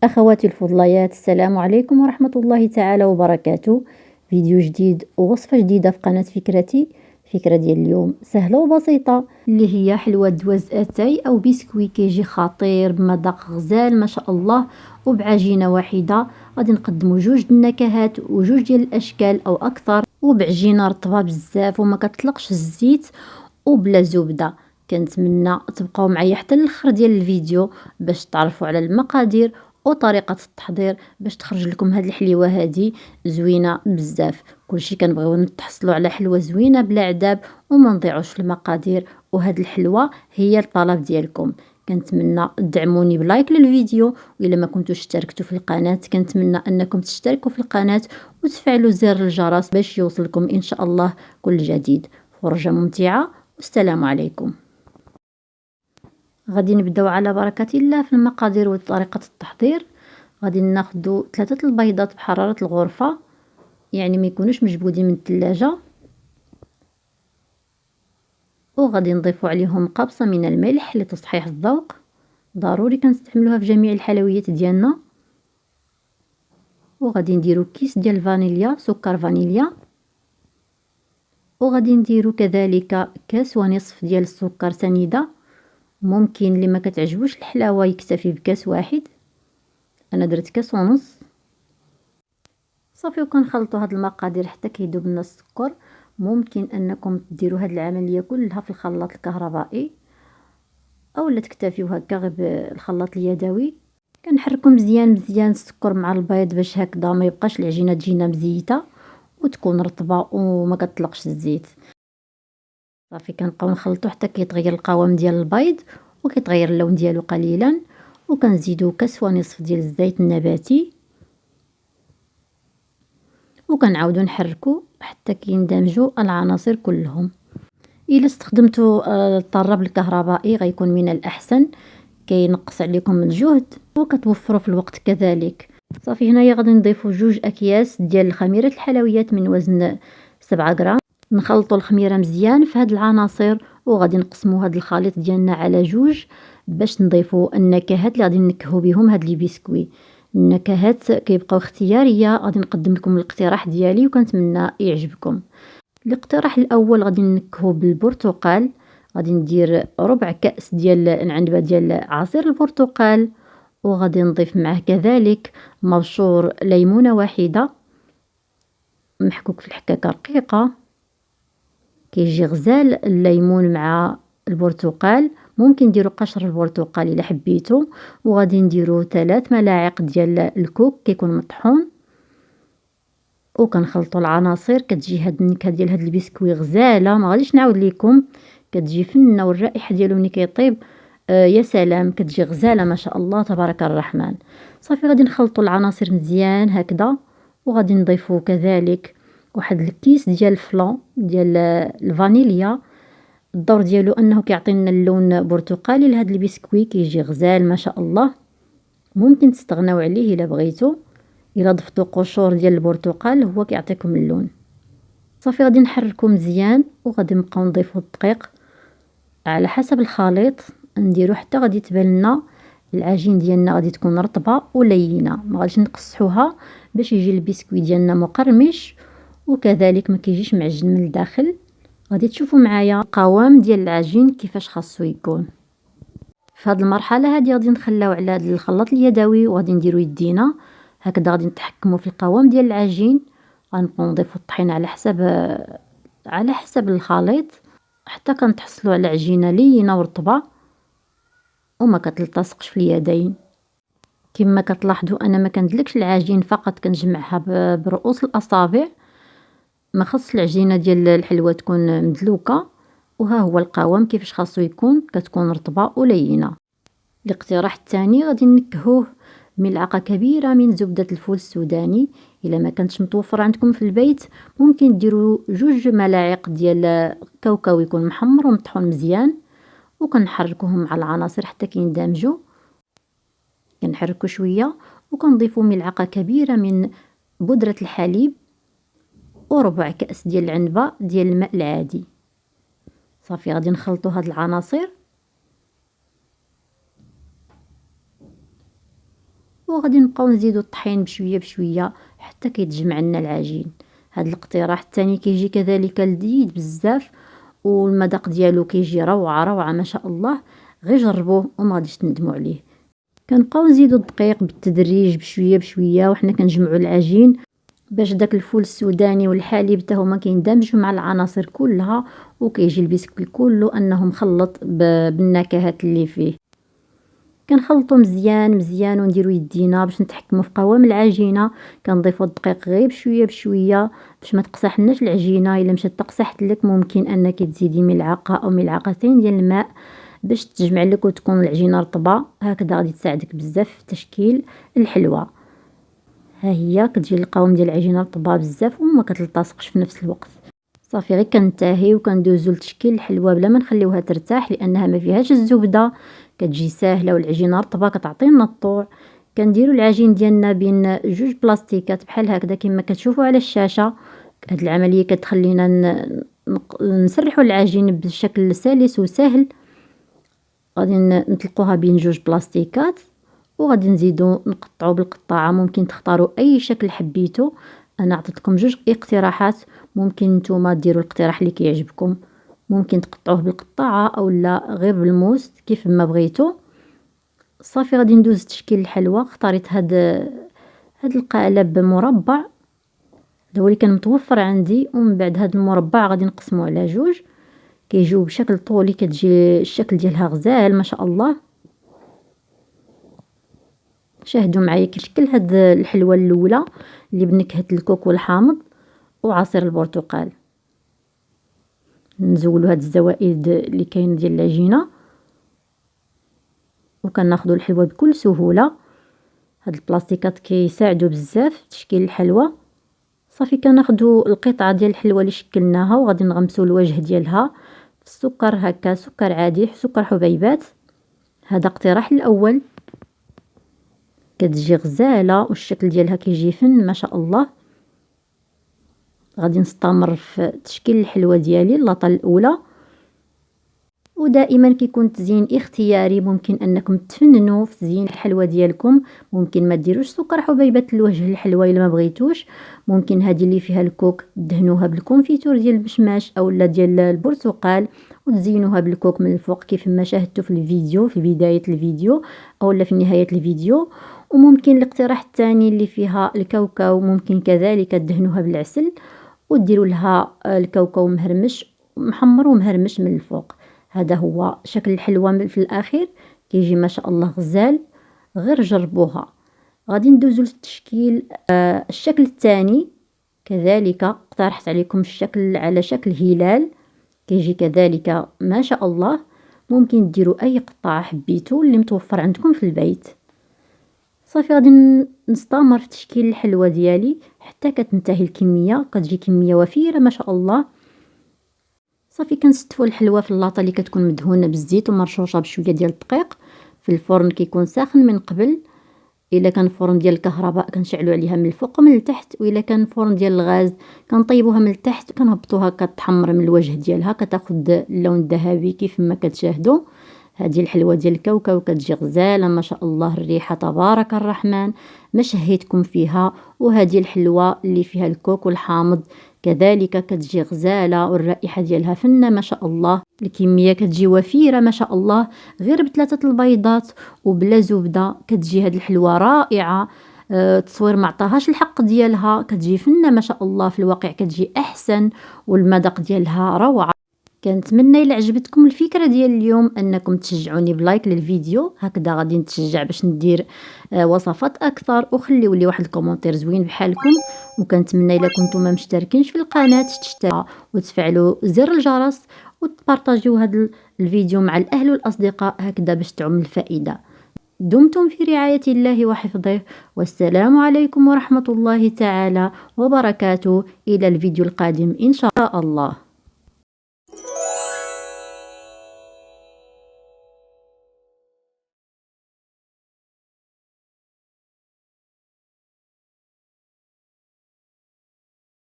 أخواتي الفضليات، السلام عليكم ورحمة الله تعالى وبركاته. فيديو جديد ووصفة جديدة في قناة فكرتي. الفكرة ديال اليوم سهلة وبسيطة، اللي هي حلوة دواز اتاي او بسكوي كيجي خطير بمذاق غزال ما شاء الله، وبعجينة واحدة غادي نقدمو جوج النكهات وجوج ديال الاشكال او اكثر، وبعجينة رطبة بزاف وما كتطلقش الزيت وبلا زبدة. كنتمنى تبقاو معايا حتى الاخر ديال الفيديو باش تعرفوا على المقادير وطريقة التحضير، باش تخرج لكم هاد الحليوة هادي زوينة بزاف. كلشي كنبغيو نتحصلوا على حلوة زوينة بلا عذاب وما نضيعوش المقادير، وهاد الحلوة هي الطلب ديالكم. كنتمنى تدعموني بلايك للفيديو، والا ما كنتوش اشتركتوا في القناة كنتمنى انكم تشتركوا في القناة وتفعلوا زر الجرس باش يوصلكم ان شاء الله كل جديد. فرجة ممتعة والسلام عليكم. غادي نبداو على بركة الله في المقادير وطريقة التحضير. غادي ناخدو 3 البيضات بحرارة الغرفة، يعني ما يكونوش مجبودين من الثلاجة، وغادي نضيفو عليهم قبصة من الملح لتصحيح الذوق، ضروري كنستعملوها في جميع الحلويات ديالنا. وغادي نديرو كيس ديال الفانيليا، سكر فانيليا، وغادي نديرو كذلك كاس ونصف ديال السكر سنيدة. ممكن اللي ما كتعجبوش الحلاوة يكتفي بكاس واحد، انا درت كاس ونص. صافي وكنخلطوا هاد المقادير حتى كيذوب لنا السكر. ممكن انكم ديروا هاد العمليه كلها في الخلاط الكهربائي اولا تكتفيو هكا غير بالخلاط اليدوي. كنحركوا مزيان مزيان السكر مع البيض باش هكذا ما يبقاش العجينه تجينا مزيته وتكون رطبه وما كتطلقش الزيت. صافي كنبقاو نخلطوا حتى كيتغير القوام ديال البيض وكيتغير اللون ديالو قليلا، وكنزيدو كاس ونصف ديال الزيت النباتي، وكنعاودو نحركو حتى كيندمجوا العناصر كلهم. الا استخدمتوا الطراب الكهربائي غيكون من الاحسن، كينقص عليكم الجهد وكتوفروا في الوقت كذلك. صافي هنايا غادي نضيفوا 2 اكياس ديال خميره الحلويات من وزن 7 غرام. نخلطوا الخميره مزيان في هاد العناصر، وغادي نقسموا هاد الخليط ديالنا على 2 باش نضيفوا النكهات اللي غادي نكهو بهم هاد لي بسكوي. النكهات كيبقاو اختياريه، غادي نقدم لكم الاقتراح ديالي وكنتمنى يعجبكم. الاقتراح الاول غادي نكهو بالبرتقال. غادي ندير ربع كأس ديال العنبه ديال عصير البرتقال، وغادي نضيف معه كذلك مبشور ليمونه واحده محكوك في الحكاكه رقيقه. كيجي غزال الليمون مع البرتقال. ممكن نديرو قشر البرتقال الا حبيتو. وغادي نديرو 3 ملاعق ديال الكوك كيكون مطحون، وكنخلطوا العناصر. كتجي هاد النكهه ديال هاد البسكوي غزاله، ما غاديش نعاود لكم، كتجي فنه والرائحه ديالو ملي كيطيب يا سلام، كتجي غزاله ما شاء الله تبارك الرحمن. صافي غادي نخلطوا العناصر مزيان هكذا، وغادي نضيفوا كذلك واحد الكيس ديال الفلون ديال الفانيليا. الدور ديالو انه كيعطينا اللون برتقالي لهاد البسكوي، كيجي غزال ما شاء الله. ممكن تستغناو عليه الا بغيتو، الا ضفتو قشور ديال البرتقال هو كيعطيكم اللون. صافي غادي نحركو مزيان، وغادي نبقاو نضيفو الدقيق على حسب الخليط نديرو حتى غادي تبان لنا العجين ديالنا غادي تكون رطبه ولينه، ما غاديش نقصحوها باش يجي البسكوي ديالنا مقرمش وكذلك ما كيجيش معجن من الداخل. غادي تشوفوا معايا القوام ديال العجين كيفاش خاصو يكون. في هذه المرحله هذه غادي نخليو على هذا الخلاط اليدوي وغادي نديرو يدينا هكذا، غادي نتحكموا في القوام ديال العجين. غنبقاو نضيفوا الطحين على حسب الخليط حتى كنتحصلوا على عجينه لينه ورطبه وما كتلتصقش في اليدين. كما كتلاحظوا انا ما كندلكش العجين، فقط كنجمعها برؤوس الاصابع. ما خص العجينه ديال الحلوى تكون مدلوكه. وها هو القوام كيفاش خاصو يكون، كتكون رطبه ولينه. الاقتراح الثاني غادي نكهوه ملعقه كبيره من زبده الفول السوداني. الا ما كانتش متوفره عندكم في البيت ممكن ديروا 2 ملاعق ديال كاوكاو يكون محمر ومطحون مزيان، وكنحركوهم مع العناصر حتى كيندمجوا. كنحركو شويه وكنضيفوا ملعقه كبيره من بودره الحليب وربع كأس ديال العنبه ديال الماء العادي. صافي غادي نخلطوا هاد العناصر وغادي نبقاو نزيدو الطحين بشويه بشويه حتى كيتجمع لنا العجين. هذا الاقتراح الثاني كيجي كذلك لذيذ بزاف، والمذاق ديالو كيجي روعه روعه ما شاء الله. غير جربوه وما غاديش تندموا عليه. كنبقاو نزيدو الدقيق بالتدريج بشويه بشويه وحنا كنجمعوا العجين باش داك الفول السوداني والحليب حتى هما كيندمجوا مع العناصر كلها، وكيجي البسكوي كله انه مخلط بالنكهات اللي فيه. كنخلطو مزيان مزيان ونديرو يدينا باش نتحكموا في قوام العجينه. كنضيفوا الدقيق غير بشويه بشويه باش ما تقصحناش العجينه. الا مشات تقصحت لك ممكن انك تزيدي ملعقه او ملعقتين ديال الماء باش تجمع لك وتكون العجينه رطبه. هكذا غادي تساعدك بزاف في تشكيل الحلوه. ها هي كتجي القوام ديال العجينه رطبه بزاف وما كتلتصقش في نفس الوقت. صافي غير كنتهي وكندوزو لتشكيل الحلوه بلا ما نخليوها ترتاح لانها ما فيهاش الزبده، كتجي ساهله والعجينه رطبه كتعطينا الطوع. كنديروا العجين ديالنا بين جوج بلاستيكات بحال هكذا كما كتشوفوا على الشاشه. هاد العمليه كتخلينا نسرحوا العجين بشكل سلس وسهل. غادي نطلقوها بين جوج بلاستيكات وغادي نزيدو نقطعو بالقطاعه. ممكن تختاروا اي شكل حبيتو. انا عطيتكم جوج اقتراحات، ممكن نتوما ديروا الاقتراح اللي كيعجبكم. ممكن تقطعوه بالقطاعه او لا غير بالموس كيف ما بغيتو. صافي غادي ندوز تشكيل الحلوه. اختاريت هاد القالب مربع، هذا هو اللي كان متوفر عندي. ومن بعد هاد المربع غادي نقسمو على جوج كيجيو بشكل طولي، كتجي الشكل ديالها غزال ما شاء الله. شاهدوا معايا كيشكل هاد الحلوه الاولى اللي بنكهه الكوكو الحامض وعصير البرتقال. نزولوا هاد الزوائد اللي كاين ديال العجينه وكناخذوا الحلوه بكل سهوله. هاد البلاستيكات كيساعدوا بزاف في تشكيل الحلوه. صافي كناخذوا القطعه ديال الحلوه اللي شكلناها وغادي نغمسوا الوجه ديالها في السكر هكا، سكر عادي سكر حبيبات. هذا اقتراح الاول. كتجي غزاله والشكل ديالها كيجي فن ما شاء الله. غادي نستمر في تشكيل الحلوه ديالي اللاطه الاولى. ودائما كيكون التزيين اختياري، ممكن انكم تفننوا في تزيين الحلوه ديالكم. ممكن ما ديروش سكر حبيبات لوجه الحلوه الا ما بغيتوش. ممكن هذه اللي فيها الكوك دهنوها بالكونفيتور ديال المشماش او لا ديال البرتقال وتزينوها بالكوك من الفوق كيف ما شاهدتوا في الفيديو في بدايه الفيديو او لا في نهايه الفيديو. وممكن الاقتراح الثاني اللي فيها الكاوكاو ممكن كذلك تدهنوها بالعسل وديروا لها الكاوكاو مهرمش محمر ومهرمش من الفوق. هذا هو شكل الحلوه في الاخير كيجي ما شاء الله غزال. غير جربوها. غادي ندوزو للتشكيل الشكل الثاني. كذلك اقترحت عليكم الشكل على شكل هلال كيجي كذلك ما شاء الله. ممكن ديروا اي قطعه حبيتو اللي متوفر عندكم في البيت. صافي غادي نستمر في تشكيل الحلوه ديالي حتى كتنتهي الكميه. كتجي كميه وفيره ما شاء الله. صافي كنستفوا الحلوه في اللاطه اللي كتكون مدهونه بالزيت ومرشوشه بشويه ديال الدقيق في الفرن كيكون ساخن من قبل. الا كان فرن ديال الكهرباء كنشعلوا عليها من الفوق ومن التحت، والا كان فرن ديال الغاز كنطيبوها من التحت وكنهبطوها كتحمر من الوجه ديالها كتاخذ اللون الذهبي كيف ما كتشاهدوا. هذه الحلوه ديال الكاوكاو كتجي غزاله ما شاء الله. الريحه تبارك الرحمن ما شهيتكم فيها. وهذه الحلوه اللي فيها الكوكو الحامض كذلك كتجي غزاله والرائحه ديالها فنه ما شاء الله. الكميه كتجي وفيره ما شاء الله. غير بثلاثه البيضات وبلا زبده كتجي هذه الحلوه رائعه. التصوير ما عطاهاش الحق ديالها. كتجي فنه ما شاء الله. في الواقع كتجي احسن والمذاق ديالها روعه. كنتمنى الا عجبتكم الفكره ديال اليوم انكم تشجعوني بلايك للفيديو. هكذا غادي نتشجع باش ندير وصفات اكثر. وخليوا لي واحد الكومونتير زوين بحالكم. وكنتمنى الا كنتم ما مشتركينش في القناه تشتركوا وتفعلوا زر الجرس وتبارطاجيو هذا الفيديو مع الاهل والاصدقاء هكذا باش تعم الفائده. دمتم في رعايه الله وحفظه، والسلام عليكم ورحمه الله تعالى وبركاته. الى الفيديو القادم ان شاء الله.